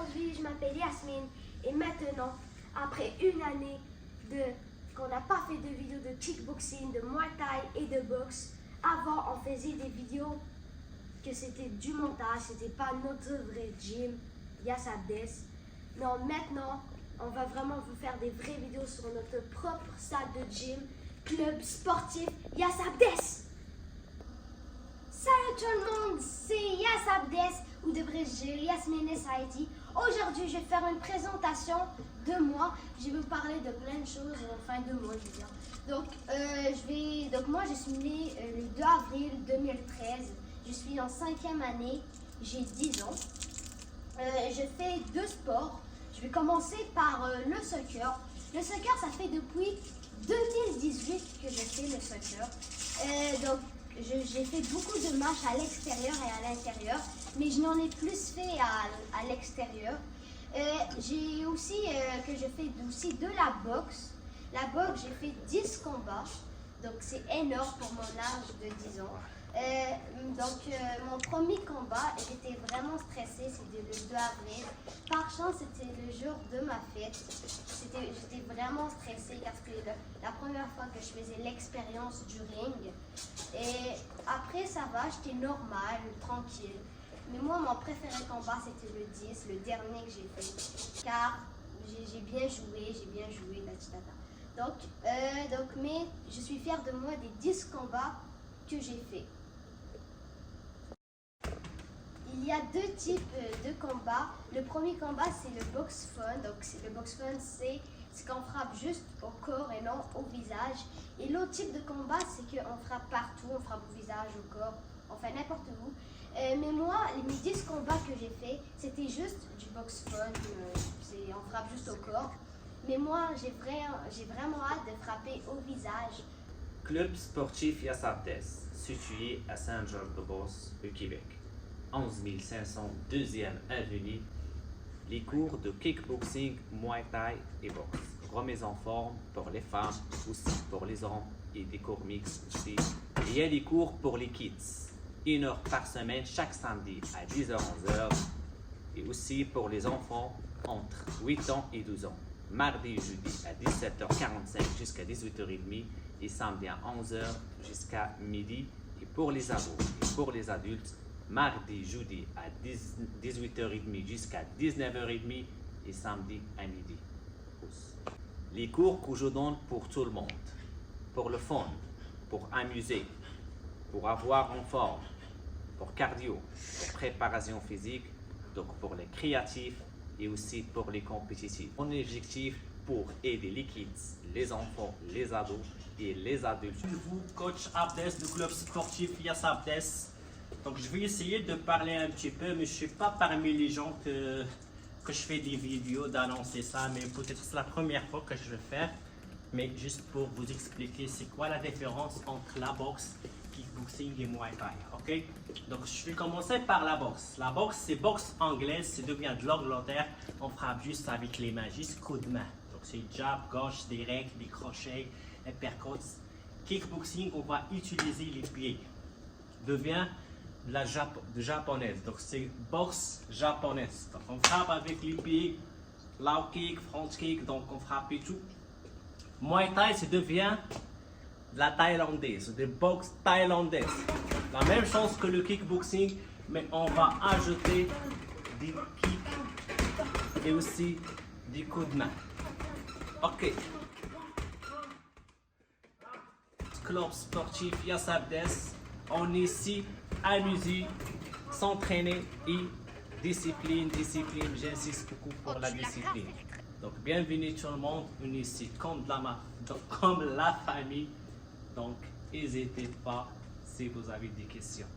Aujourd'hui, je m'appelle Yasmine et maintenant, après une année qu'on n'a pas fait de vidéos de kickboxing, de muay thai et de boxe, avant on faisait des vidéos que c'était du montage, c'était pas notre vrai gym, Yasabdes. Non, maintenant, on va vraiment vous faire des vraies vidéos sur notre propre salle de gym, club sportif Yasabdes. Salut tout le monde, c'est Yasabdes, ou devrais-je dire Yasmine Saïdi. Aujourd'hui, je vais faire une présentation de moi. Je vais vous parler de plein de choses, enfin de moi, je veux dire. Donc, moi, je suis née le 2 avril 2013. Je suis en 5e année, j'ai 10 ans. Je fais 2 sports. Je vais commencer par le soccer. Le soccer, ça fait depuis 2018 que je fais le soccer. J'ai fait beaucoup de matchs à l'extérieur et à l'intérieur, mais je n'en ai plus fait à l'extérieur. J'ai aussi je fais aussi de la boxe. La boxe, j'ai fait 10 combats, donc c'est énorme pour mon âge de 10 ans. Mon premier combat, j'étais vraiment stressée, c'était le 2 avril. Par chance, c'était le jour de ma fête. J'étais vraiment stressée parce que la première fois que je faisais l'expérience du ring. Et après, ça va, j'étais normale, tranquille. Mais moi, mon préféré combat, c'était le 10, le dernier que j'ai fait. Car j'ai bien joué, mais je suis fière de moi des 10 combats que j'ai fait. Il y a 2 types de combats. Le premier combat, c'est le box fun. Donc, le box fun, c'est qu'on frappe juste au corps et non au visage. Et l'autre type de combat, c'est qu'on frappe partout. On frappe au visage, au corps, enfin n'importe où. Mais moi, mes 10 combats que j'ai fait, c'était juste du box fun. On frappe juste au corps. Mais moi, j'ai vraiment hâte de frapper au visage. Club sportif Yasabdes, situé à Saint-Georges-de-Beauce, au Québec. 11 500 2e avenue. Les cours de kickboxing, muay thai et boxe. Remise en forme pour les femmes, aussi pour les hommes et des cours mixtes aussi. Il y a des cours pour les kids. 1 heure par semaine, chaque samedi à 10h-11h. Et aussi pour les enfants entre 8 ans et 12 ans. Mardi et jeudi à 17h45 jusqu'à 18h30 et samedi à 11h jusqu'à midi. Et pour les ados et pour les adultes, mardi, jeudi à 18h30 jusqu'à 19h30 et samedi à midi. Les cours que je donne pour tout le monde, pour le fun, pour amuser, pour avoir en forme, pour cardio, pour préparation physique, donc pour les créatifs et aussi pour les compétitifs. Mon objectif pour aider les kids, les enfants, les ados et les adultes. Vous, coach Abdes du club sportif Yasabdes. Donc je vais essayer de parler un petit peu, mais je ne suis pas parmi les gens que je fais des vidéos d'annoncer ça, mais peut-être c'est la première fois que je vais faire. Mais juste pour vous expliquer c'est quoi la différence entre la boxe, kickboxing et muay thai, ok? Donc je vais commencer par la boxe. La boxe, c'est boxe anglaise, c'est devient de l'Angleterre. On frappe juste avec les mains, juste coup de main. Donc c'est jab, gauche, direct, des crochets, uppercuts. Kickboxing, on va utiliser les pieds. Devient de japonaise, donc c'est boxe japonaise. Donc on frappe avec les pieds, low kick, front kick, donc on frappe et tout. Muay Thai, ça devient de la thaïlandaise, de boxe thaïlandaise. La même chose que le kickboxing, mais on va ajouter des kicks et aussi des coups de main. Ok. Club sportif Yasabdes, on est ici amuser, s'entraîner et discipline, j'insiste beaucoup pour la discipline. Donc bienvenue tout le monde, on est ici comme la famille, donc n'hésitez pas si vous avez des questions.